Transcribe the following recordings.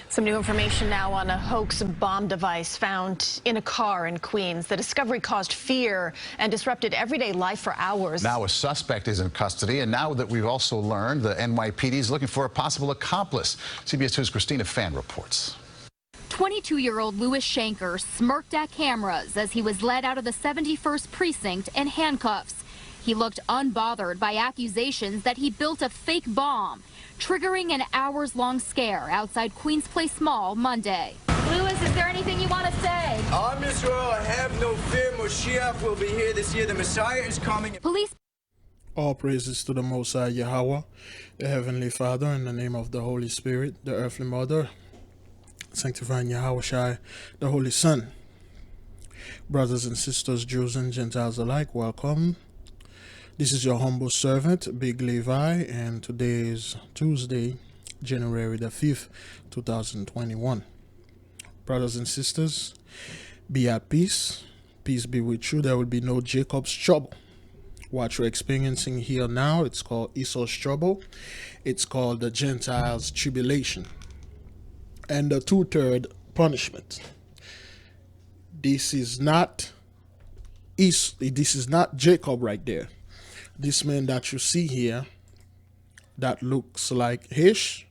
Some new information now on a hoax bomb device found in a car in Queens. The discovery caused fear and disrupted everyday life for hours. Now a suspect is in custody, and now that we've also learned the NYPD is looking for a possible accomplice. CBS 2's Christina Fan reports. 22-year-old Louis Shanker smirked at cameras as he was led out of the 71st precinct in handcuffs. He looked unbothered by accusations that he built a fake bomb, triggering an hours-long scare outside Queens Place Mall Monday. Louis, is there anything you want to say? Miss Royal, I have no fear. Moshiach will be here this year. The Messiah is coming. Police. All praises to the Most High YAHAWAH, the Heavenly Father, in the name of the Holy Spirit, the Earthly Mother, sanctifying Yahawah, the Holy Son. Brothers and sisters, Jews and Gentiles alike, welcome. This is your humble servant, Big Levi, and today is Tuesday, January the 5th, 2021. Brothers and sisters, be at peace. Peace be with you. There will be no Jacob's trouble. What you're experiencing here now, it's called Esau's trouble. It's called the Gentiles' tribulation. And the two-third punishment. This is not Jacob right there. This man that you see here, that looks like Hish,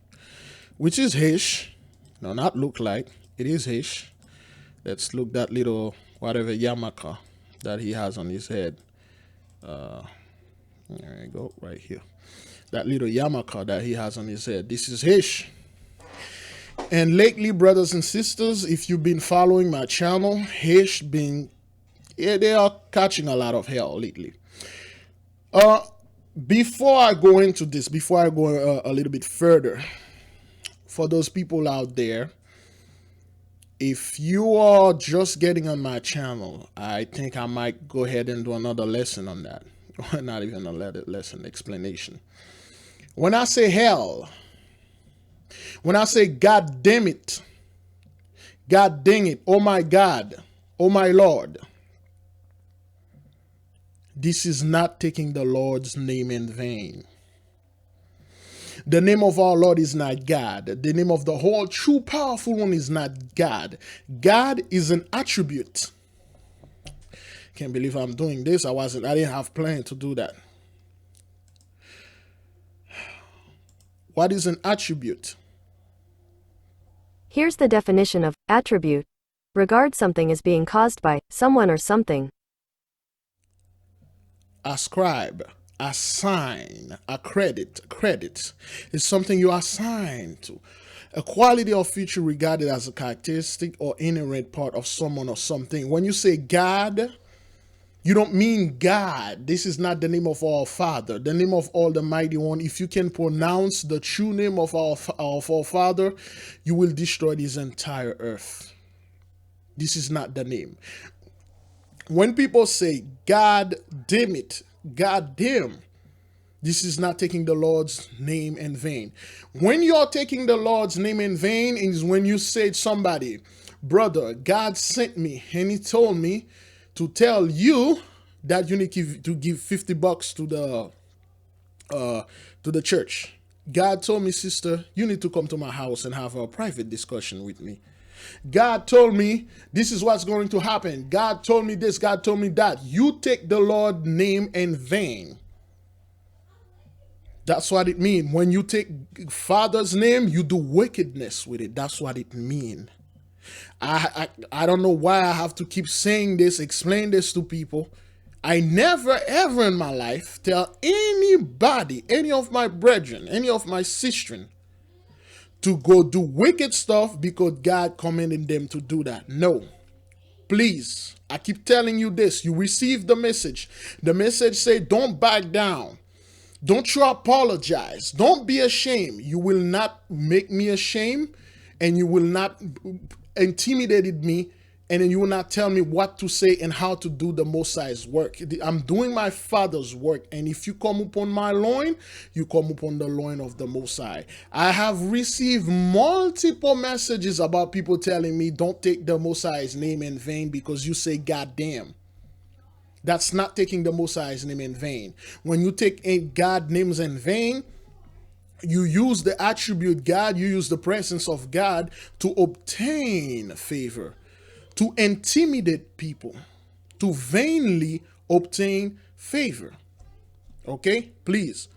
which is Hish. No, not look like. It is Hish. Let's look that little whatever yarmulke that he has on his head. There you go, right here. That little yarmulke that he has on his head. This is Hish. And lately, brothers and sisters, if you've been following my channel, Hish they are catching a lot of hell lately. Before I go into this, before I go a little bit further, for those people out there, if you are just getting on my channel, I think I might go ahead and do another lesson on that. Not even a lesson, explanation. When I say hell, when I say God damn it, God dang it, oh my God, oh my Lord, this is not taking the Lord's name in vain. The name of our Lord is not God. The name of the whole true powerful one is not God. God is an attribute. Can't believe I'm doing this. I didn't have planned to do that. What is an attribute? Here's the definition of attribute. Regard something as being caused by someone or something. Ascribe, assign, accredit. Credit is something you assign to. A quality or feature regarded as a characteristic or inherent part of someone or something. When you say God, you don't mean God. This is not the name of our Father, the name of all the Mighty One. If you can pronounce the true name of our Father, you will destroy this entire earth. This is not the name. When people say, God damn it, God damn, this is not taking the Lord's name in vain. When you're taking the Lord's name in vain is when you say to somebody, brother, God sent me and he told me to tell you that you need to give $50 to the church. God told me, sister, you need to come to my house and have a private discussion with me. God told me this is what's going to happen. God told me this, God told me that. You take the Lord's name in vain. That's what it means. When you take Father's name, you do wickedness with it. That's what it means. I don't know why I have to keep saying this, explain this to people. I never ever in my life tell anybody, any of my brethren, any of my sistren, to go do wicked stuff because God commanded them to do that. No. Please, I keep telling you this. You receive the message. The message say, don't back down. Don't you apologize. Don't be ashamed. You will not make me ashamed, and you will not intimidate me, and then you will not tell me what to say and how to do the Most High's work. I'm doing my Father's work, and if you come upon my loin, you come upon the loin of the Most High. I have received multiple messages about people telling me, don't take the Most High's name in vain because you say God damn. That's not taking the Most High's name in vain. When you take God's names in vain, You use the attribute God, you use the presence of God to obtain favor, to intimidate people, to vainly obtain favor. Okay, please.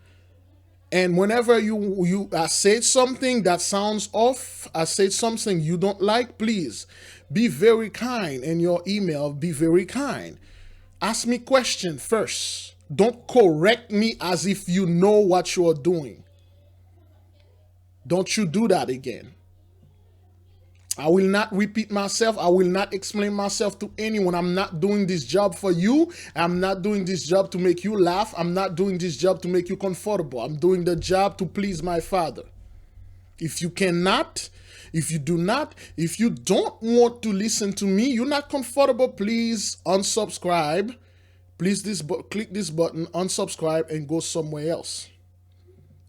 And whenever I say something that sounds off, I say something you don't like, please be very kind in your email. Be very kind. Ask me question first. Don't correct me as if you know what you're doing. Don't you do that again. I will not repeat myself. I will not explain myself to anyone. I'm not doing this job for you. I'm not doing this job to make you laugh. I'm not doing this job to make you comfortable. I'm doing the job to please my Father. If you cannot, if you don't want to listen to me, you're not comfortable, please unsubscribe. Please click this button, unsubscribe, and go somewhere else.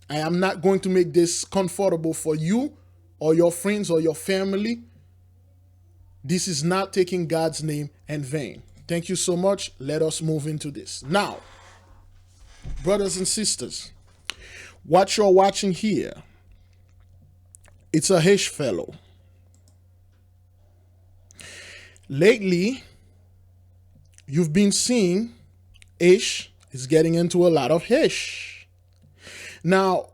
I am not going to make this comfortable for you or your friends or your family. This is not taking God's name in vain. Thank you so much. Let us move into this. Now, brothers and sisters, what you're watching here, it's a Hish fellow. Lately, you've been seeing Ish is getting into a lot of Hish. Now,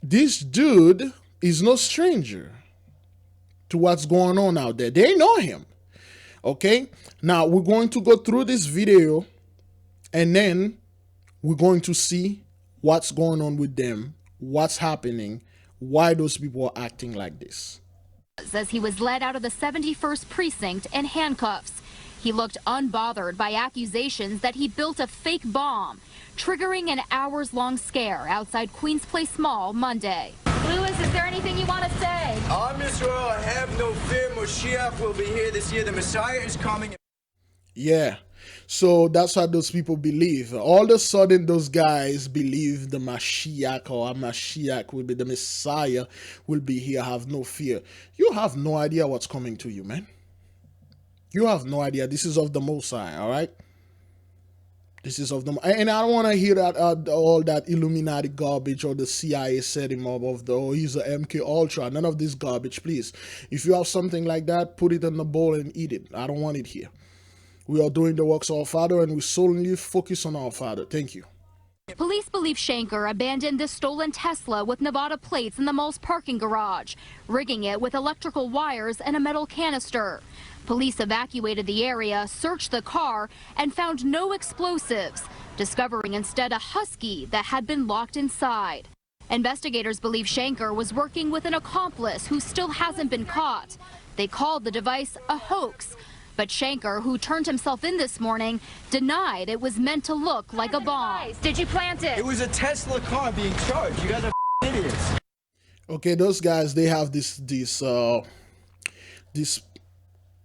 this dude is no stranger to what's going on out there. They know him. Okay? Now, we're going to go through this video and then we're going to see what's going on with them, what's happening, why those people are acting like this. As he was led out of the 71st precinct in handcuffs, he looked unbothered by accusations that he built a fake bomb, triggering an hours-long scare outside Queens Place Mall Monday. Lewis, is there anything you want to say? Israel, have no fear. Moshiach will be here this year. The Messiah is coming. Yeah. So that's what those people believe. All of a sudden, those guys believe the Mashiach or Mashiach will be the Messiah will be here. Have no fear. You have no idea what's coming to you, man. You have no idea. This is of the Most High, all right? This is of them, and I don't want to hear that all that Illuminati garbage or the CIA set him up of he's a MK Ultra. None of this garbage, please. If you have something like that, put it in the bowl and eat it. I don't want it here. We are doing the works of our Father, and we solely focus on our Father. Thank you. Police believe Shanker abandoned the stolen Tesla with Nevada plates in the mall's parking garage, rigging it with electrical wires and a metal canister. Police evacuated the area, searched the car, and found no explosives, discovering instead a husky that had been locked inside. Investigators believe Shanker was working with an accomplice who still hasn't been caught. They called the device a hoax. But Shanker, who turned himself in this morning, denied it was meant to look like a bomb. Did you plant it? It was a Tesla car being charged. You guys are idiots. Okay, those guys, they have this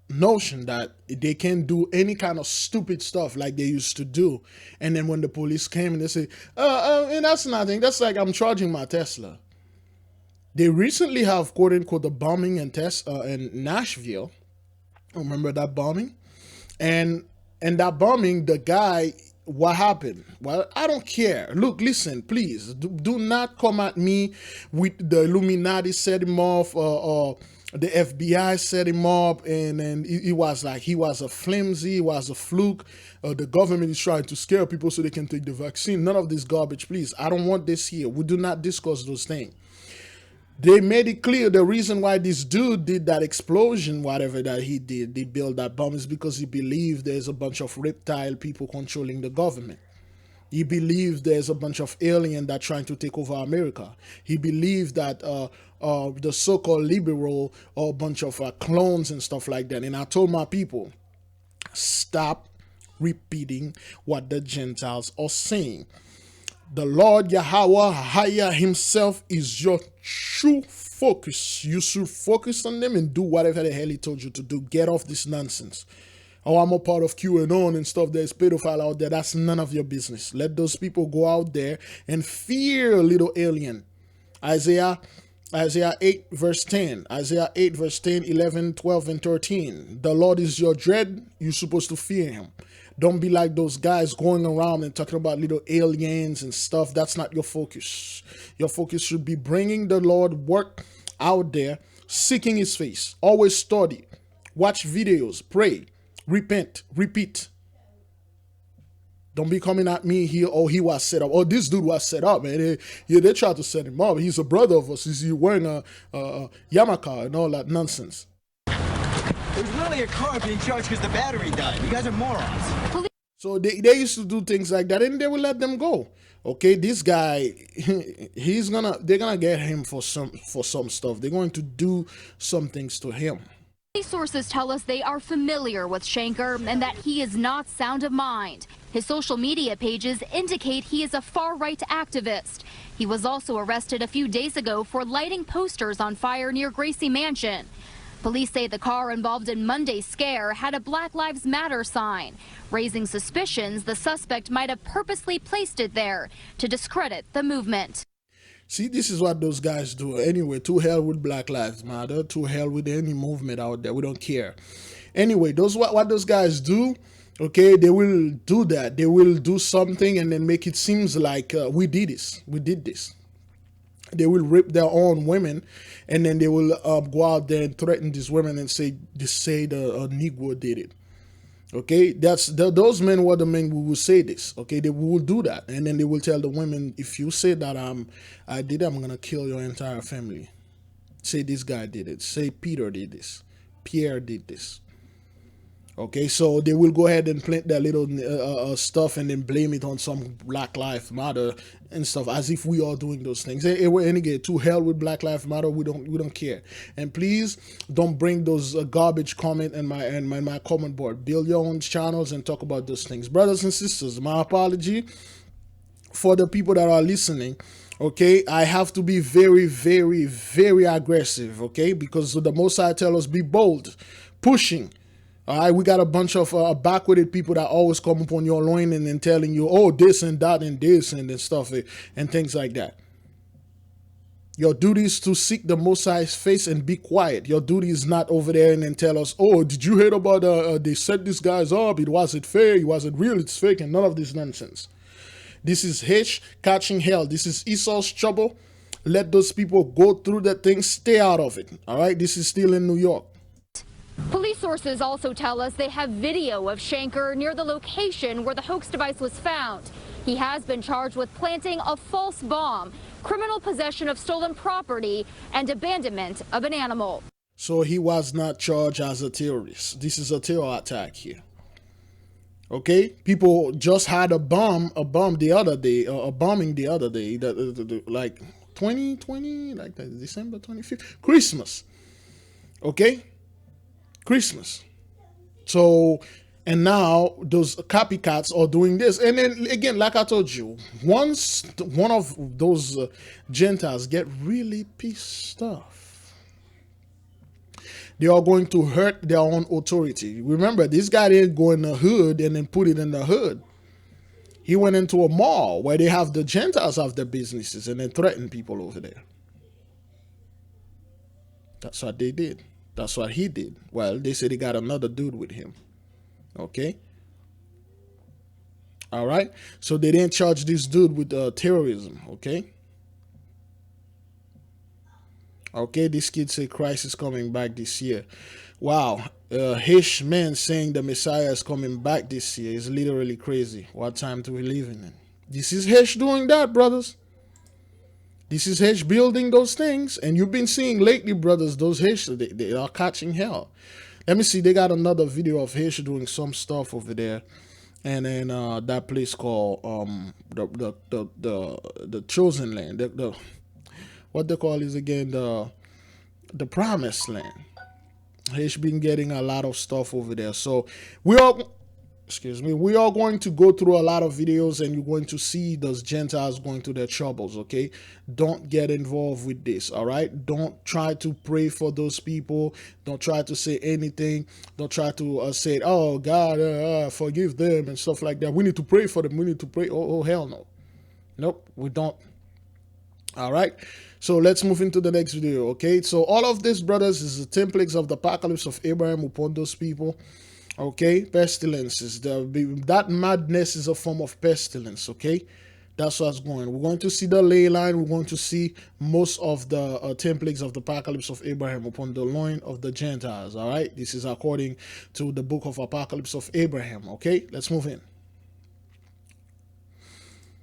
notion that they can do any kind of stupid stuff like they used to do. And then when the police came and they say, and that's nothing. That's like I'm charging my Tesla. They recently have, quote unquote, the bombing in Nashville. Remember that bombing? And that bombing, the guy, what happened? Well, I don't care. Look, listen, please, do not come at me with the Illuminati set him off, or the FBI set him up, and he was a flimsy, it was a fluke. The government is trying to scare people so they can take the vaccine. None of this garbage, please. I don't want this here. We do not discuss those things. They made it clear the reason why this dude did that explosion, whatever that he did, they built that bomb, is because he believed there's a bunch of reptile people controlling the government. He believed there's a bunch of aliens that are trying to take over America. He believed that the so-called liberal are a bunch of clones and stuff like that. And I told my people, stop repeating what the Gentiles are saying. The Lord YAHAWAH himself is your true focus. You should focus on them and do whatever the hell he told you to do. Get off this nonsense. Oh, I'm a part of QAnon and stuff. There's pedophile out there. That's none of your business. Let those people go out there and fear a little alien. Isaiah 8 verse 10. Isaiah 8 verse 10, 11, 12, and 13. The Lord is your dread. You're supposed to fear him. Don't be like those guys going around and talking about little aliens and stuff. That's not your focus. Your focus should be bringing the Lord work out there, seeking his face. Always study, watch videos, pray, repent, repeat. Don't be coming at me here, oh, he was set up. Oh, this dude was set up, man. They tried to set him up. He's a brother of us. He's wearing a YAHAWAH and all that nonsense. It was literally a car being charged because the battery died. You guys are morons. So they used to do things like that, and they will let them go. Okay, this guy, they're gonna get him for some stuff. They're going to do some things to him. These sources tell us they are familiar with Shanker and that he is not sound of mind. His social media pages indicate he is a far-right activist. He was also arrested a few days ago for lighting posters on fire near Gracie Mansion. Police say the car involved in Monday's scare had a Black Lives Matter sign, raising suspicions the suspect might have purposely placed it there to discredit the movement. See, this is what those guys do. Anyway, to hell with Black Lives Matter, to hell with any movement out there. We don't care. Anyway, what those guys do, okay, they will do that. They will do something and then make it seems like we did this. They will rape their own women, and then they will go out there and threaten these women and say the Negro did it. Okay, those men were the men who will say this. Okay, they will do that, and then they will tell the women, if you say that I did it, I'm gonna kill your entire family. Say this guy did it. Say Peter did this. Pierre did this. Okay, so they will go ahead and plant their little stuff and then blame it on some Black Lives Matter and stuff, as if we are doing those things. And again, to hell with Black Lives Matter, we don't care. And please don't bring those garbage comment in my comment board. Build your own channels and talk about those things, brothers and sisters. My apology for the people that are listening. Okay, I have to be very, very, very aggressive. Okay, because the Most High tell us be bold, pushing. All right, we got a bunch of backwarded people that always come upon your loin and then telling you, oh, this and that and this and stuff and things like that. Your duty is to seek the Most High's face and be quiet. Your duty is not over there and then tell us, oh, did you hear about they set these guys up? It wasn't fair. It wasn't real. It's fake and none of this nonsense. This is H catching hell. This is Esau's trouble. Let those people go through that thing. Stay out of it. All right, this is still in New York. Police sources also tell us they have video of Shanker near the location where the hoax device was found. He has been charged with planting a false bomb, criminal possession of stolen property, and abandonment of an animal. So he was not charged as a terrorist. This is a terror attack here. Okay, people just had a bombing the other day, like 2020, like December 25th, Christmas. Okay. Christmas. So, and now those copycats are doing this. And then again, like I told you, once one of those Gentiles get really pissed off, they are going to hurt their own authority. Remember, this guy didn't go in the hood and then put it in the hood. He went into a mall where they have the Gentiles have their businesses and then threaten people over there. That's what they did. That's what he did. Well, they said he got another dude with him. Okay. All right. So they didn't charge this dude with terrorism. Okay. Okay. This kid said Christ is coming back this year. Wow. Hish man saying the Messiah is coming back this year is literally crazy. What time do we live in? This is Hish doing that, brothers. This is Hesh building those things. And you've been seeing lately, brothers, those Hesh, they are catching hell. Let me see. They got another video of Hesh doing some stuff over there. And then that place called the Chosen Land. What they call is again the Promised Land. Hesh been getting a lot of stuff over there. So we are going to go through a lot of videos and you're going to see those Gentiles going through their troubles, okay? Don't get involved with this, all right? Don't try to pray for those people. Don't try to say anything. Don't try to say, oh, God, forgive them and stuff like that. We need to pray for them. We need to pray. Oh, hell no. Nope, we don't. All right? So let's move into the next video, okay? So all of this, brothers, is the templates of the apocalypse of Abraham upon those people. Okay, pestilence is that madness is a form of pestilence. Okay, that's what's going. We're going to see the ley line. We're going to see most of the 10 plagues of the apocalypse of Abraham upon the loin of the Gentiles. All right, this is according to the book of Apocalypse of Abraham. Okay, let's move in.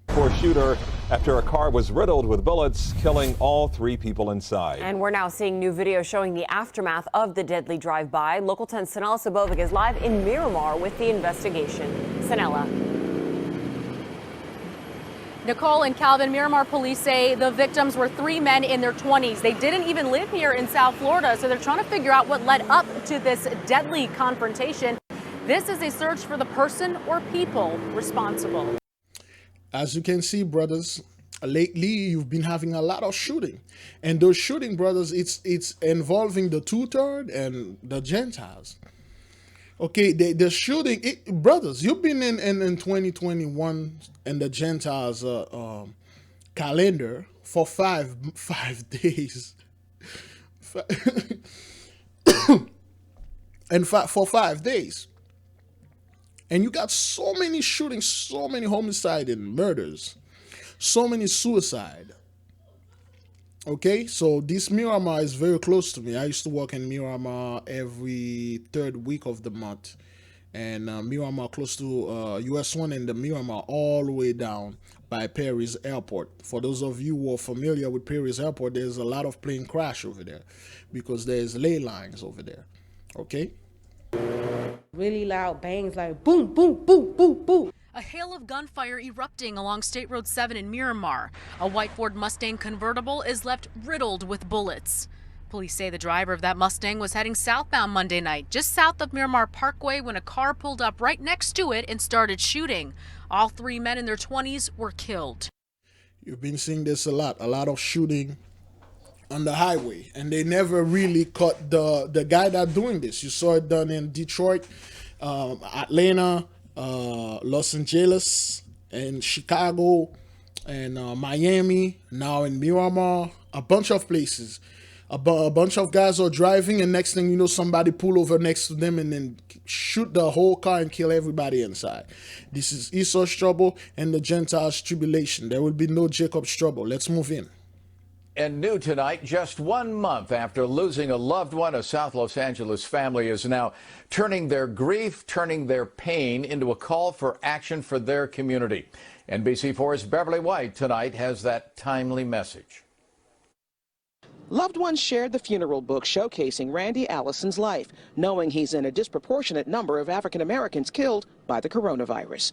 For a shooter after a car was riddled with bullets, killing all 3 people inside. And we're now seeing new video showing the aftermath of the deadly drive-by. Local 10 Sanela Sabovic is live in Miramar with the investigation. Sanela. Nicole and Calvin, Miramar police say the victims were 3 men in their 20s. They didn't even live here in South Florida, so they're trying to figure out what led up to this deadly confrontation. This is a search for the person or people responsible. As you can see, brothers, lately you've been having a lot of shooting, and those shooting, brothers, it's involving the 2/3 and the Gentiles. Okay, the shooting, brothers, you've been in 2021 and the Gentiles calendar for five days, and for 5 days. And you got so many shootings, so many homicide and murders, so many suicide. Okay, so this Miramar is very close to me. I used to work in Miramar every 3rd week of the month. And Miramar close to US 1 and the Miramar all the way down by Paris Airport. For those of you who are familiar with Paris Airport, there's a lot of plane crash over there because there's ley lines over there. Okay? Really loud bangs like boom, boom, boom, boom, boom. A hail of gunfire erupting along State Road 7 in Miramar. A white Ford Mustang convertible is left riddled with bullets. Police say the driver of that Mustang was heading southbound Monday night, just south of Miramar Parkway, when a car pulled up right next to it and started shooting. All 3 men in their 20s were killed. You've been seeing this a lot of shooting on the highway, and they never really caught the guy that doing this. You saw it done in Detroit, Atlanta, Los Angeles, and Chicago, and Miami, now in Miramar, a bunch of places. A bunch of guys are driving, and next thing you know, somebody pull over next to them and then shoot the whole car and kill everybody inside. This is Esau's trouble and the Gentiles' tribulation. There will be no Jacob's trouble. Let's move in. And new tonight, just 1 month after losing a loved one, a South Los Angeles family is now turning their grief, turning their pain into a call for action for their community. NBC4's Beverly White tonight has that timely message. Loved ones shared the funeral book showcasing Randy Allison's life, knowing he's in a disproportionate number of African Americans killed by the coronavirus.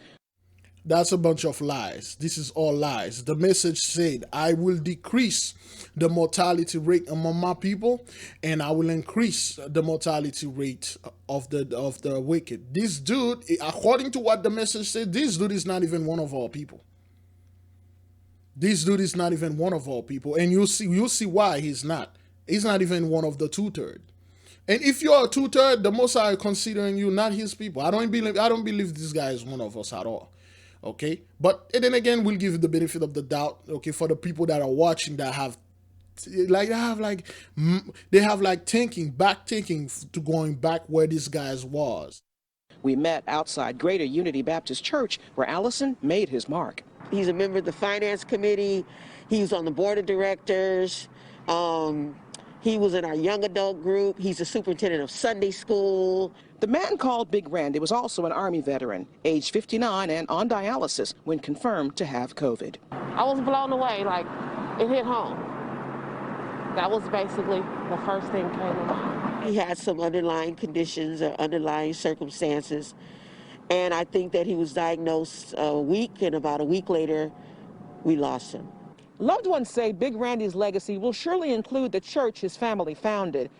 That's a bunch of lies. This is all lies. The message said, I will decrease the mortality rate among my people, and I will increase the mortality rate of the wicked. This dude, according to what the message said, this dude is not even one of our people. This dude is not even one of our people, and you'll see why he's not. He's not even one of the 2/3. And if you're a 2/3, the Most High considering you not his people. I don't believe this guy is one of us at all. Okay, but and then again, we'll give you the benefit of the doubt. Okay, for the people that are watching that have back thinking to going back where this guy was. We met outside Greater Unity Baptist Church, where Allison made his mark. He's a member of the finance committee. He was on the board of directors. He was in our young adult group. He's the superintendent of Sunday school. The man called Big Randy was also an Army veteran, age 59 and on dialysis when confirmed to have COVID. I was blown away, like it hit home. That was basically the first thing came to mind. He had some underlying conditions or underlying circumstances, and I think that he was diagnosed a week, and about a week later, we lost him. Loved ones say Big Randy's legacy will surely include the church his family founded.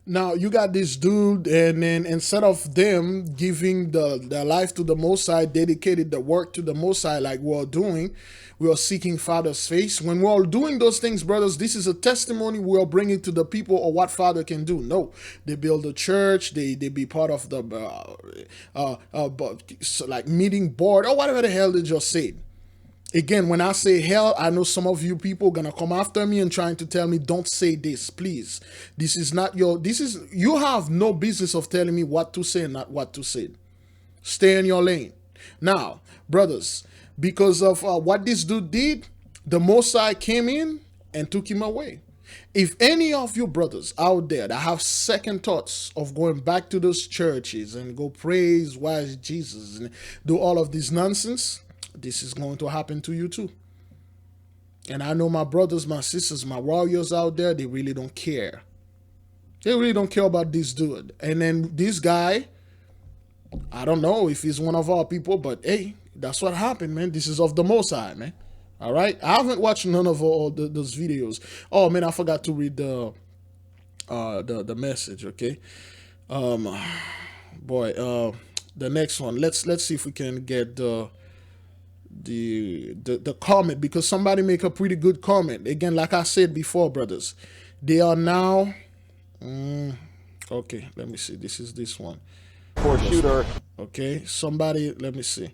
Now you got this dude, and then instead of them giving their life to the Most High, dedicated the work to the Most High like we're doing, we are seeking Father's face. When we're all doing those things, brothers, this is a testimony we are bringing to the people of what Father can do. No, they build a church, they be part of the like meeting board or whatever the hell they just said. Again, when I say hell, I know some of you people gonna come after me and trying to tell me, don't say this, please. This is not your, you have no business of telling me what to say and not what to say. Stay in your lane. Now, brothers, because of what this dude did, the Mosai came in and took him away. If any of you brothers out there that have second thoughts of going back to those churches and go praise wise Jesus and do all of this nonsense, this is going to happen to you too. And I know my brothers, my sisters, my warriors out there, they really don't care. They really don't care about this dude. And then this guy, I don't know if he's one of our people, but hey, that's what happened, man. This is of the Most High, man. All right, I haven't watched none of all those videos. Oh man, I forgot to read the message. Okay, boy, the next one. Let's see if we can get the comment, because somebody make a pretty good comment. Again, like I said before, brothers, they are now. Okay, let me see. This is this one. For shooter. Okay, somebody. Let me see.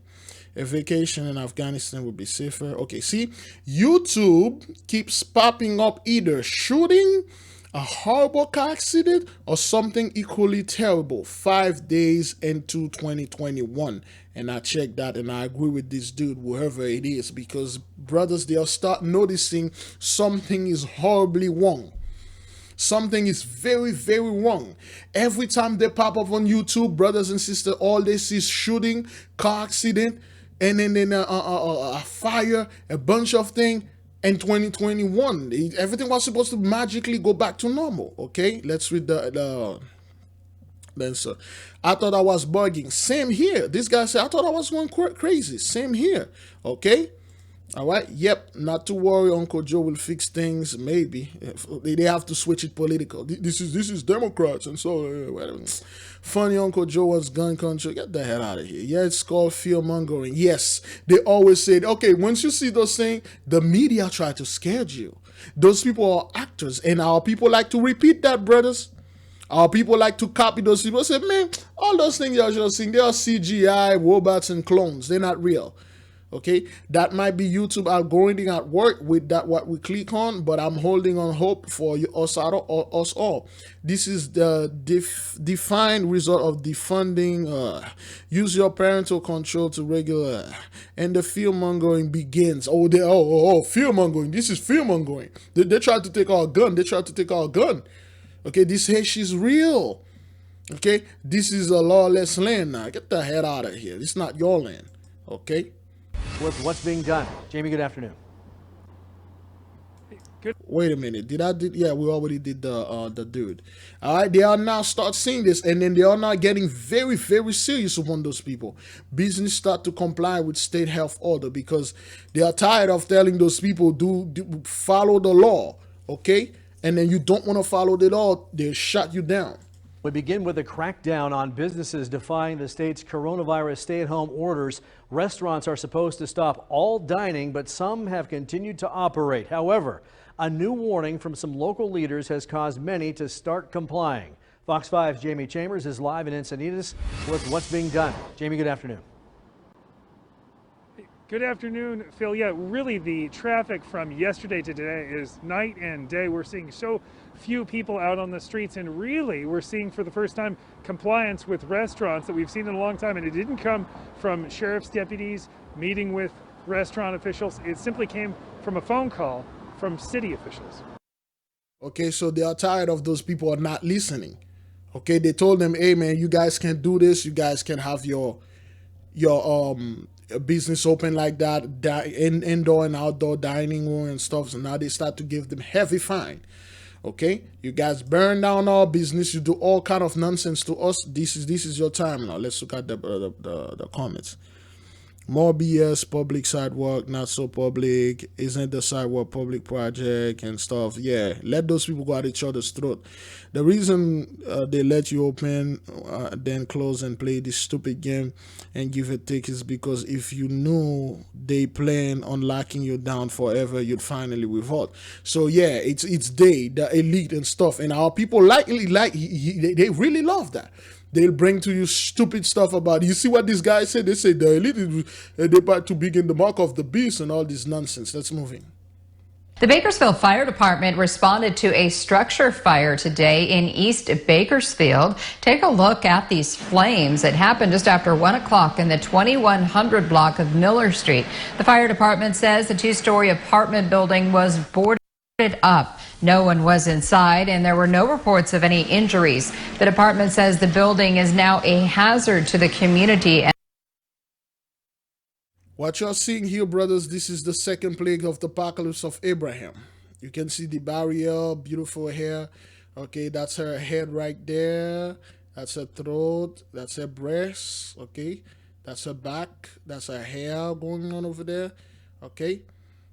A vacation in Afghanistan would be safer. Okay, see, YouTube keeps popping up either shooting, a horrible car accident, or something equally terrible 5 days into 2021. And I checked that and I agree with this dude, whoever it is, because brothers, they'll start noticing something is horribly wrong. Something is very, very wrong. Every time they pop up on YouTube, brothers and sisters, all they see is shooting, car accident, and then a fire, a bunch of things. In 2021, everything was supposed to magically go back to normal. Okay, let's read the answer. I thought I was bugging. Same here. This guy said, I thought I was going crazy. Same here. Okay. All right. Yep. Not to worry. Uncle Joe will fix things. Maybe they have to switch it political. This is Democrats and so. Funny, Uncle Joe was gun control. Get the hell out of here. Yeah, it's called fear mongering. Yes, they always said, okay, once you see those things, the media try to scare you. Those people are actors, and our people like to repeat that, brothers. Our people like to copy those people. Say, man, all those things you're just seeing, they are CGI, robots, and clones. They're not real. Okay, that might be YouTube algorithm at work with that what we click on, but I'm holding on hope for you, us all. This is the defined result of defunding. Use your parental control to regular, and the fear mongering begins. Fear mongering. This is fear mongering. They tried to take our gun. They tried to take our gun. Okay, this Haitian is real. Okay, this is a lawless land now. Get the hell out of here. It's not your land. Okay. With what's being done. Jamie, good afternoon. Wait a minute. Yeah, we already did the dude. All right, they are now start seeing this, and then they are now getting very, very serious upon those people. Business start to comply with state health order because they are tired of telling those people do follow the law, okay? And then you don't want to follow the law, they'll shut you down. We begin with a crackdown on businesses defying the state's coronavirus stay-at-home orders. Restaurants are supposed to stop all dining, but some have continued to operate. However, a new warning from some local leaders has caused many to start complying. Fox 5's Jamie Chambers is live in Encinitas with what's being done. Jamie, good afternoon. Good afternoon, Phil. Yeah, really the traffic from yesterday to today is night and day. We're seeing so few people out on the streets, and really we're seeing for the first time compliance with restaurants that we've seen in a long time. And it didn't come from sheriff's deputies meeting with restaurant officials. It simply came from a phone call from city officials. Okay, so they are tired of those people are not listening. Okay, they told them, hey man, you guys can do this. You guys can have your business open like that, indoor and outdoor dining room and stuff. So now they start to give them heavy fine. Okay, you guys burn down our business. You do all kind of nonsense to us. This is your time now. Let's look at the comments. More BS, public sidewalk, not so public. Isn't the sidewalk public project and stuff? Yeah, let those people go at each other's throat. The reason they let you open, then close and play this stupid game and give it take is because if you knew they plan on locking you down forever, you'd finally revolt. So yeah, it's they, the elite and stuff, and our people they really love that. They'll bring to you stupid stuff about it. You see what these guys say? They say the elite is about to begin the mark of the beast and all this nonsense. Let's move in. The Bakersfield Fire Department responded to a structure fire today in East Bakersfield. Take a look at these flames. It happened just after 1 o'clock in the 2100 block of Miller Street. The fire department says the two-story apartment building was boarded up. No one was inside, and there were no reports of any injuries. The department says the building is now a hazard to the community. What you're seeing here, brothers, this is the second plague of the apocalypse of Abraham. You can see the barrier, beautiful hair. Okay, that's her head right there. That's her throat. That's her breast. Okay, that's her back. That's her hair going on over there. Okay,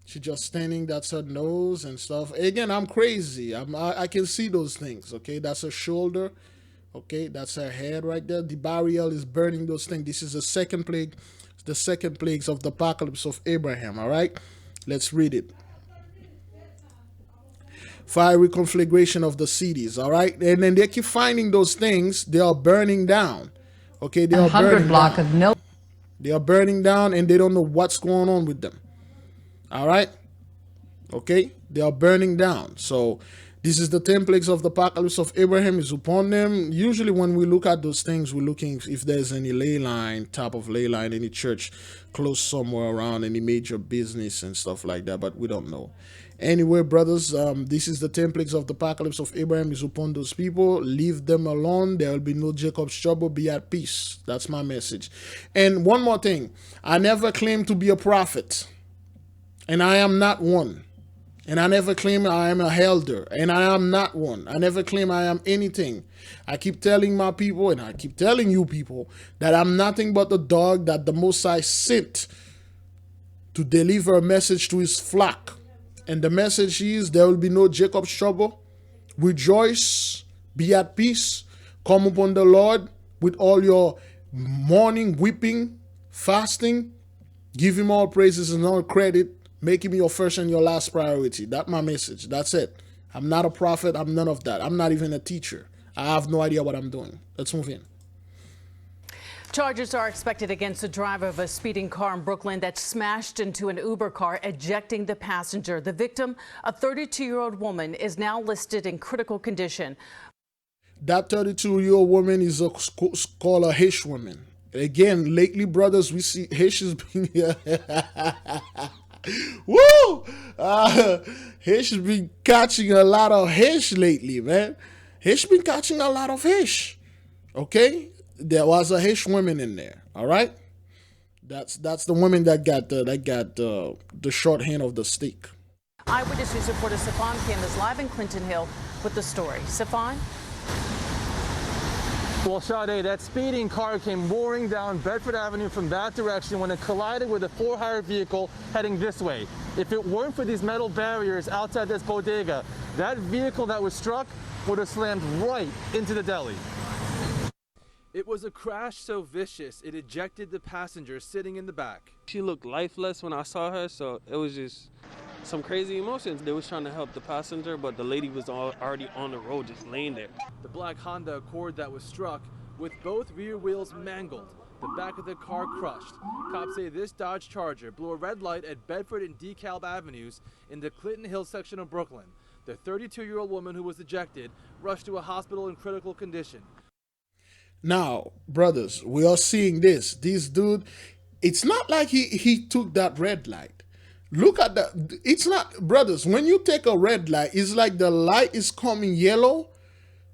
she's just standing. That's her nose and stuff. Again, I'm crazy. I can see those things. Okay, that's her shoulder. Okay, that's her head right there. The barrier is burning those things. This is the second plague. The second plagues of the apocalypse of Abraham. All right, let's read it. Fiery conflagration of the cities. All right, and then they keep finding those things. They are burning down. Okay, they are burning block down. Of milk. They are burning down, and they don't know what's going on with them. All right, okay, they are burning down. So this is the 10 plagues of the apocalypse of Abraham is upon them. Usually when we look at those things, we're looking if there's any ley line, top of ley line, any church close somewhere around, any major business and stuff like that, but we don't know. Anyway, brothers, this is the 10 plagues of the apocalypse of Abraham is upon those people. Leave them alone. There will be no Jacob's trouble. Be at peace. That's my message. And one more thing. I never claimed to be a prophet, and I am not one. And I never claim I am a elder, and I am not one. I never claim I am anything. I keep telling my people, and I keep telling you people, that I'm nothing but the dog that the Most High sent to deliver a message to his flock. And the message is there will be no Jacob's trouble. Rejoice, be at peace, come upon the Lord with all your mourning, weeping, fasting. Give him all praises and all credit. Make him your first and your last priority. That's my message. That's it. I'm not a prophet. I'm none of that. I'm not even a teacher. I have no idea what I'm doing. Let's move in. Charges are expected against the driver of a speeding car in Brooklyn that smashed into an Uber car, ejecting the passenger. The victim, a 32-year-old woman, is now listed in critical condition. That 32-year-old woman is called a Hish woman. Again, lately, brothers, we see Hishes being woo! Hish has been catching a lot of Hish lately, man. Hish been catching a lot of Hish. Okay? There was a Hish woman in there. All right? That's the woman that got the short hand of the stick. Eyewitness News reporter Safan Kim is live in Clinton Hill with the story. Safan? Well, Sade, that speeding car came roaring down Bedford Avenue from that direction when it collided with a for-hire vehicle heading this way. If it weren't for these metal barriers outside this bodega, that vehicle that was struck would have slammed right into the deli. It was a crash so vicious, it ejected the passenger sitting in the back. She looked lifeless when I saw her, so it was just some crazy emotions. They was trying to help the passenger, but the lady was already on the road, just laying there. The black Honda Accord that was struck with both rear wheels mangled, the back of the car crushed. Cops say this Dodge Charger blew a red light at Bedford and DeKalb Avenues in the Clinton Hill section of Brooklyn. The 32-year-old woman who was ejected rushed to a hospital in critical condition. Now, brothers, we are seeing this. This dude, it's not like he took that red light. Look at that. It's not, brothers, when you take a red light, it's like the light is coming yellow.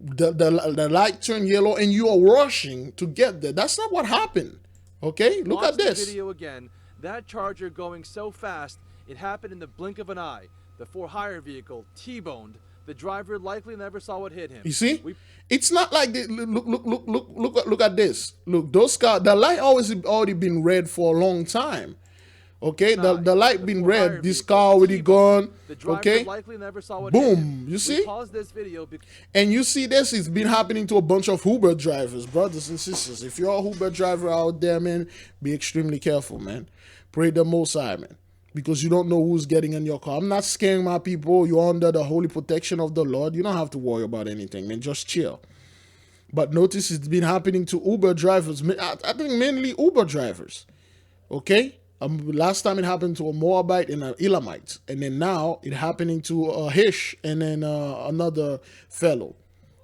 The light turned yellow and you are rushing to get there. That's not what happened. Okay? Look at this. The video again. That Charger going so fast, it happened in the blink of an eye. The for-hire vehicle T-boned. The driver likely never saw what hit him. You see? It's not like this. Look at this. Look, those cars, the light already been red for a long time. Okay, the light been red. This car already gone. Okay, boom. You see? And you see this. It's been happening to a bunch of Uber drivers, brothers and sisters. If you're a Uber driver out there, man, be extremely careful, man. Pray the Most High, man, because you don't know who's getting in your car. I'm not scaring my people. You're under the holy protection of the Lord. You don't have to worry about anything, man. Just chill. But notice it's been happening to Uber drivers. I think mainly Uber drivers. Okay? Last time it happened to a Moabite and an Elamite. And then now it happening to a Hish and then another fellow.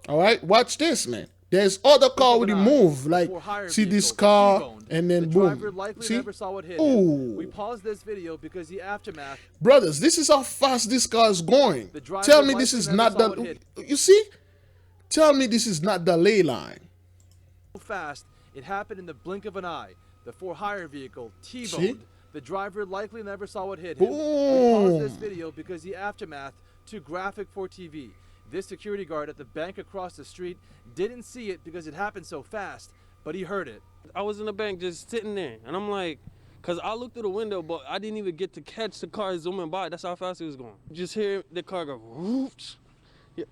All right? Watch this, man. There's other car with the move. Like, see this car and then boom. See? Ooh. We paused this video because the aftermath. Brothers, this is how fast this car is going. Tell me this is not the... You see? Tell me this is not the ley line. So fast, it happened in the blink of an eye. The for-hire vehicle T-boned. The driver likely never saw what hit him. We paused this video because the aftermath too graphic for TV. This security guard at the bank across the street didn't see it because it happened so fast, but he heard it. I was in the bank just sitting there, and I'm like, because I looked through the window, but I didn't even get to catch the car zooming by. That's how fast it was going. Just hear the car go, whoosh, yeah,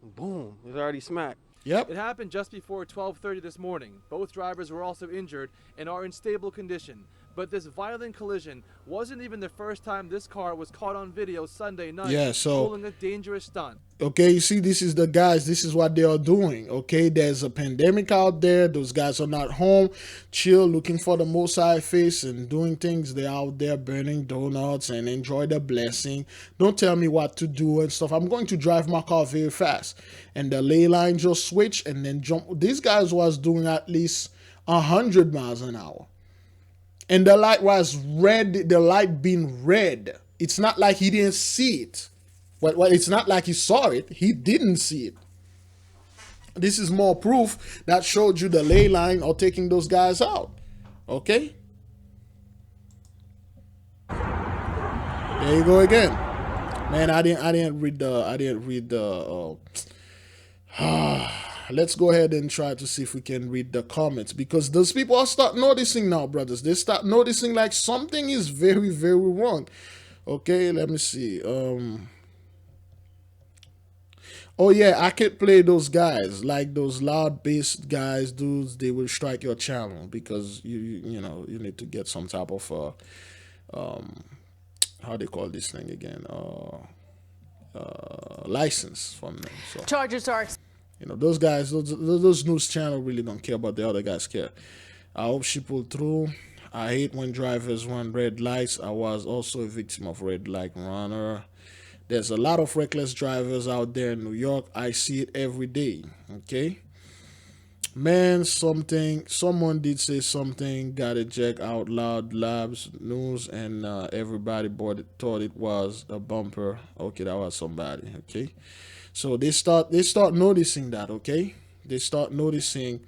boom, it's already smacked. Yep. It happened just before 12:30 this morning. Both drivers were also injured and are in stable condition. But this violent collision wasn't even the first time this car was caught on video Sunday night pulling a dangerous stunt. Okay, you see, this is the guys, this is what they are doing. Okay, there's a pandemic out there. Those guys are not home, chill, looking for the Most High face and doing things. They're out there burning donuts and enjoy the blessing. Don't tell me what to do and stuff. I'm going to drive my car very fast. And the ley line just switch and then jump. These guys was doing at least 100 miles an hour. And the light was red, the light being red. It's not like he didn't see it. Well, it's not like he saw it. He didn't see it. This is more proof that showed you the ley line or taking those guys out. Okay? There you go again. Man, I didn't read the let's go ahead and try to see if we can read the comments, because those people are start noticing now, brothers. They start noticing like something is very, very wrong. Okay, let me see. Oh yeah, I can play those guys, like those loud bass guys, dudes. They will strike your channel because you know you need to get some type of how they call this thing again, license from them. So charges are. You know, those guys, those news channel really don't care about the other guys care. I hope she pulled through. I hate when drivers run red lights. I was also a victim of red light runner. There's a lot of reckless drivers out there in New York. I see it every day. Okay. Man, someone did say something, gotta check out Loud Labs news, and everybody thought it was a bumper. Okay, that was somebody. Okay. So they start noticing that, okay? They start noticing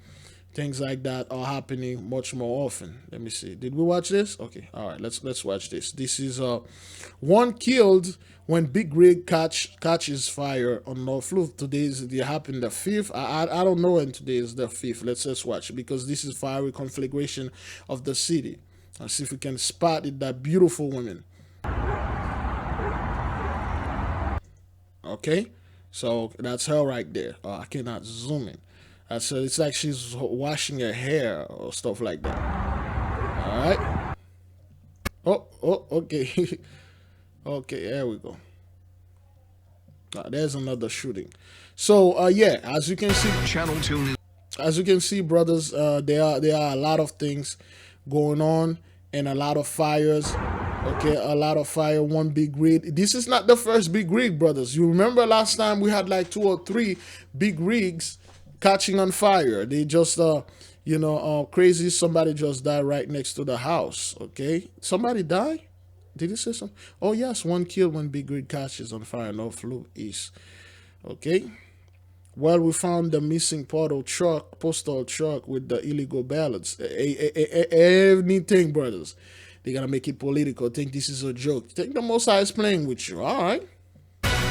things like that are happening much more often. Let me see. Did we watch this? Okay. All right. Let's watch this. This is one killed when big rig catches fire on North Flu. It happened the 5th. I don't know when today is the 5th. Let's just watch, because this is fiery conflagration of the city. Let's see if we can spot it. That beautiful woman. Okay. So that's her right there. I cannot zoom in. So it's like she's washing her hair or stuff like that. All right. Oh, okay. Okay, there we go. There's another shooting. So yeah, as you can see, Channel 2 News. As you can see, brothers, there are a lot of things going on and a lot of fires. Okay, a lot of fire, one big rig. This is not the first big rig, brothers. You remember last time we had like 2 or 3 big rigs catching on fire. They just, crazy. Somebody just died right next to the house. Okay, somebody died? Did he say something? Oh yes, one killed when big rig catches on fire. North Flu East. Okay. Well, we found the missing postal truck with the illegal ballots. Anything, brothers. They're going to make it political. Think this is a joke. Think the Most High is playing with you. All right.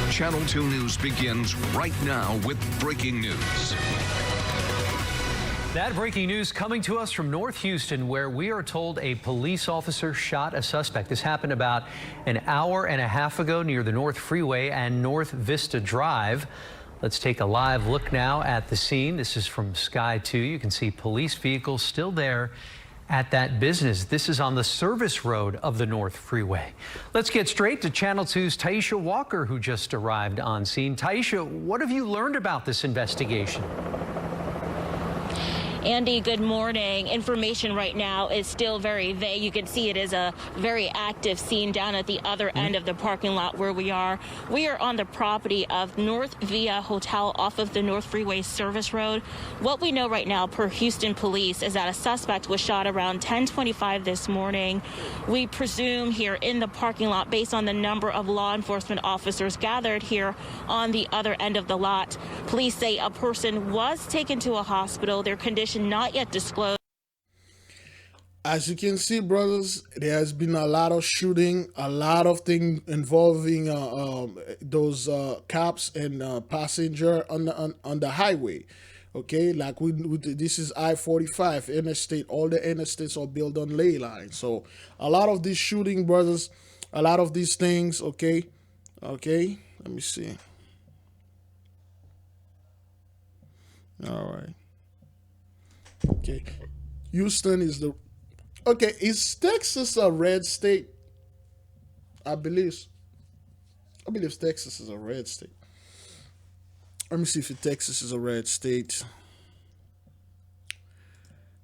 Channel 2 News begins right now with breaking news. That breaking news coming to us from North Houston, where we are told a police officer shot a suspect. This happened about an hour and a half ago near the North Freeway and North Vista Drive. Let's take a live look now at the scene. This is from Sky 2. You can see police vehicles still there at that business. This is on the service road of the North Freeway. Let's get straight to Channel 2's Taisha Walker, who just arrived on scene. Taisha, what have you learned about this investigation? Andy, good morning. Information right now is still very vague. You can see it is a very active scene down at the other end of the parking lot where we are. We are on the property of North Via Hotel off of the North Freeway Service Road. What we know right now per Houston police is that a suspect was shot around 10:25 this morning. We presume here in the parking lot based on the number of law enforcement officers gathered here on the other end of the lot. Police say a person was taken to a hospital. Their condition not yet disclosed. As you can see, brothers, there has been a lot of shooting, a lot of things involving those cops and passenger on the highway. Okay, like this is I-45 interstate. All the interstates are built on ley lines. So a lot of these shooting, brothers, a lot of these things. Okay, let me see. All right. Okay, Houston is the. Okay, is Texas a red state? I believe Texas is a red state. Let me see if Texas is a red state.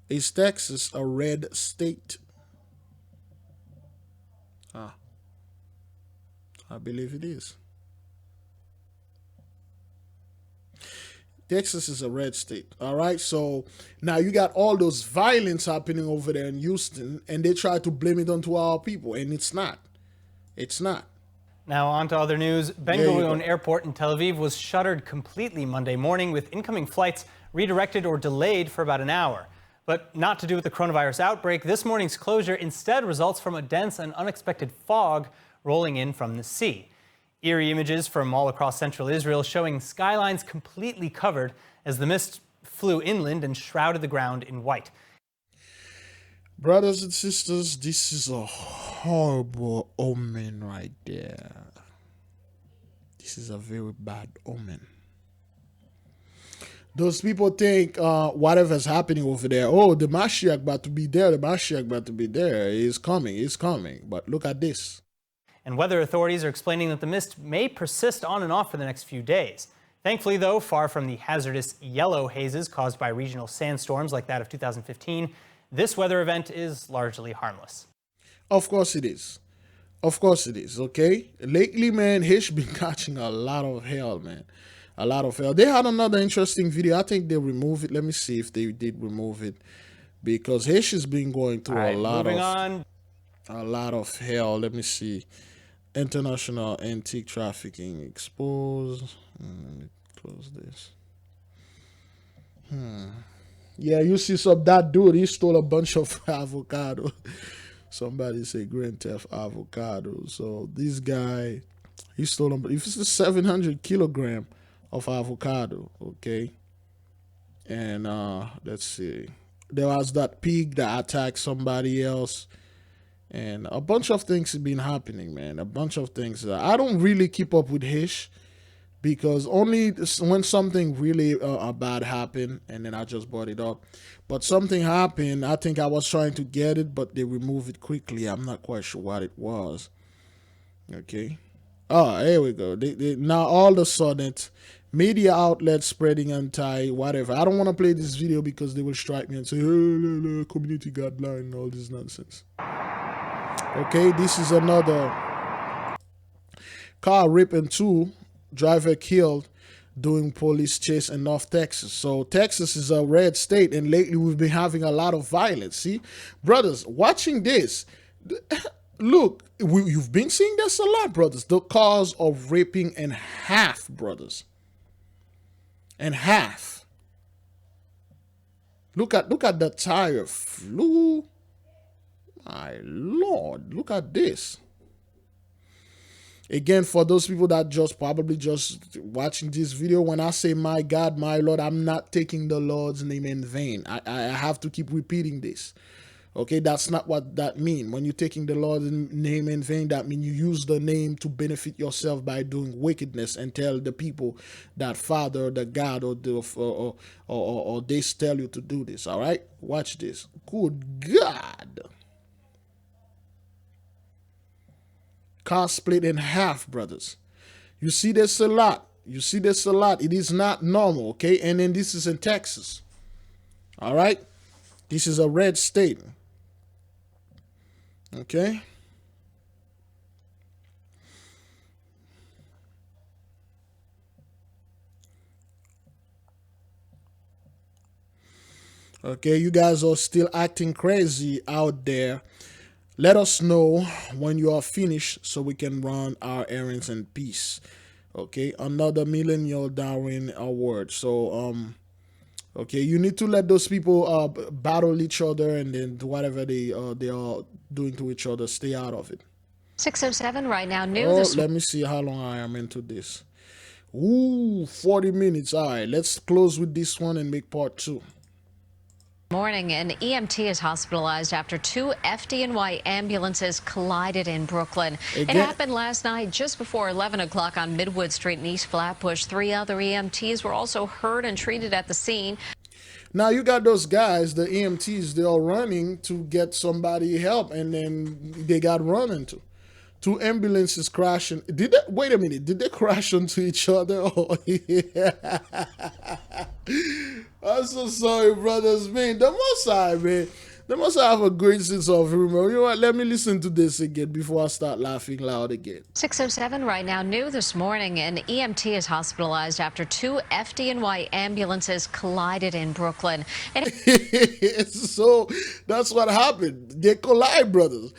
Is Texas a red state? I believe it is. Texas is a red state. All right. So now you got all those violence happening over there in Houston, and they try to blame it onto our people, and it's not. It's not. Now on to other news. Ben Gurion Airport in Tel Aviv was shuttered completely Monday morning with incoming flights redirected or delayed for about an hour. But not to do with the coronavirus outbreak. This morning's closure instead results from a dense and unexpected fog rolling in from the sea. Eerie images from all across central Israel showing skylines completely covered as the mist flew inland and shrouded the ground in white. Brothers and sisters, this is a horrible omen right there. This is a very bad omen. Those people think whatever's happening over there, oh, the Mashiach about to be there, the Mashiach about to be there, is coming. But look at this. And weather authorities are explaining that the mist may persist on and off for the next few days. Thankfully, though, far from the hazardous yellow hazes caused by regional sandstorms like that of 2015, this weather event is largely harmless. Of course it is. Of course it is, okay? Lately, man, Hish been catching a lot of hell, man. A lot of hell. They had another interesting video. I think they removed it. Let me see if they did remove it. Because Hish has been going through a lot of hell. Let me see. International antique trafficking exposed. Let me close this. Yeah, you see that dude, he stole a bunch of avocado. Somebody say grand theft avocado. So this guy, he stole them. If it's 700 kilogram of avocado, okay. And let's see. There was that pig that attacked somebody else. And a bunch of things have been happening, man. A bunch of things. I don't really keep up with Hish because only when something really bad happened, and then I just brought it up. But something happened. I think I was trying to get it, but they removed it quickly. I'm not quite sure what it was. Okay. Oh, here we go. Now all of a sudden, media outlets spreading anti-whatever. I don't want to play this video because they will strike me and say, hey, community guideline and all this nonsense. Okay, this is another car rip in two, driver killed during police chase in North Texas. So Texas is a red state, and lately we've been having a lot of violence. See, brothers, watching this, look, you've been seeing this a lot, brothers. The cause of ripping in half, brothers. In half. Look at the tire flew. My Lord, look at this. Again, for those people that probably just watching this video, when I say my God, my Lord, I'm not taking the Lord's name in vain. I have to keep repeating this. Okay, that's not what that means. When you're taking the Lord's name in vain, that means you use the name to benefit yourself by doing wickedness and tell the people that Father, the God, or they tell you to do this. All right, watch this. Good God. Car split in half, brothers. You see this a lot. You see this a lot. It is not normal, okay? And then this is in Texas. All right. This is a red state. Okay. Okay, you guys are still acting crazy out there. Let us know when you are finished so we can run our errands in peace. Okay, another Millennial Darwin Award. So, okay, you need to let those people battle each other, and then whatever they are doing to each other, stay out of it. 6:07 right now. New Oh, this let me see how long I am into this. Ooh, 40 minutes. All right, let's close with this one and make part 2. morning. An EMT is hospitalized after 2 FDNY ambulances collided in Brooklyn. It happened last night just before 11 o'clock on Midwood Street in East Flatbush. 3 other EMTs were also hurt and treated at the scene. Now you got those guys, the EMTs, they are running to get somebody help, and then they got run into. 2 ambulances crashing. Did they, wait a minute, did they crash into each other? Oh, yeah. I'm so sorry, brothers, man. The Most High, man. They must have a great sense of humor. You know what? Let me listen to this again before I start laughing loud again. 6:07 right now. New this morning. An EMT is hospitalized after 2 FDNY ambulances collided in Brooklyn. So that's what happened. They collide, brothers.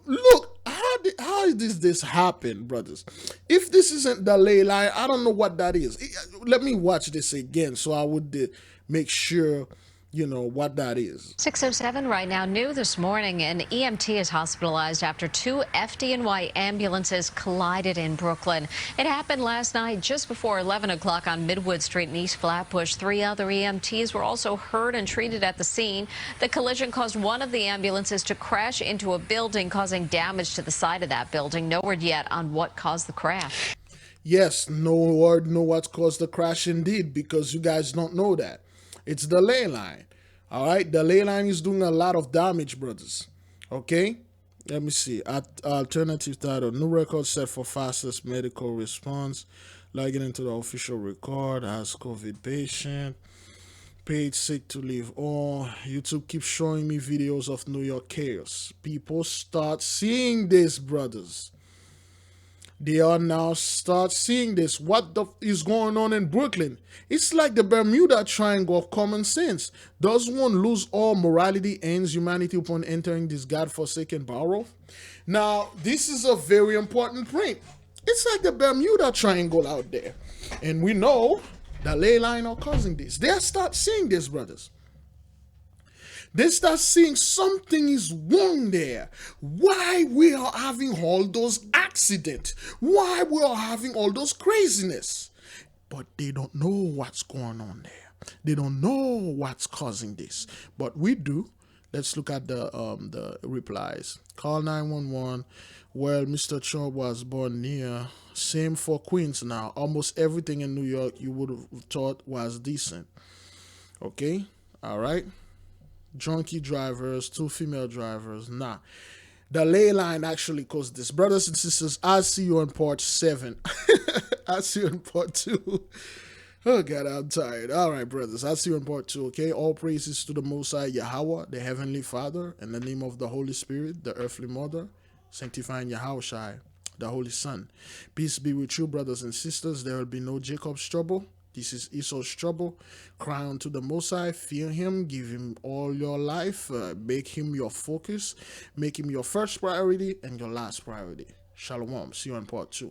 Look, how did this happen, brothers? If this isn't the ley line, I don't know what that is. Let me watch this again so I would make sure you know what that is. 6:07 right now. New this morning. An EMT is hospitalized after 2 FDNY ambulances collided in Brooklyn. It happened last night just before 11 o'clock on Midwood Street in East Flatbush. 3 other EMTs were also hurt and treated at the scene. The collision caused one of the ambulances to crash into a building, causing damage to the side of that building. No word yet on what caused the crash. Yes, no word know what caused the crash indeed, because you guys don't know that. It's the ley line. All right, the ley line is doing a lot of damage, brothers. Okay, let me see. Alternative title: new record set for fastest medical response. Logging into the official record as COVID patient. Paid sick to live on. YouTube keeps showing me videos of New York chaos. People start seeing this, brothers. They are now start seeing this. What the is going on in Brooklyn? It's like the Bermuda Triangle of common sense. Does one lose all morality, ends humanity upon entering this godforsaken borough? Now, this is a very important point. It's like the Bermuda Triangle out there. And we know the ley line are causing this. They start seeing this, brothers. They start seeing something is wrong there. Why we are having all those accidents? Why we are having all those craziness? But they don't know what's going on there. They don't know what's causing this. But we do. Let's look at the replies. Call 911. Well, Mr. Trump was born near. Same for Queens now. Almost everything in New York you would have thought was decent. Okay? All right? Drunky drivers, 2 female drivers. Nah. The ley line actually caused this. Brothers and sisters, I'll see you on part 7. I'll see you in part 2. Oh, God, I'm tired. All right, brothers. I'll see you in part 2, okay? All praises to the Most High YAHAWAH, the Heavenly Father, in the name of the Holy Spirit, the Earthly Mother, sanctifying YAHAWAH, the Holy Son. Peace be with you, brothers and sisters. There will be no Jacob's trouble. This is Esau's trouble. Cry unto the Most High, fear him, give him all your life, make him your focus, make him your first priority and your last priority. Shalom. See you in part 2.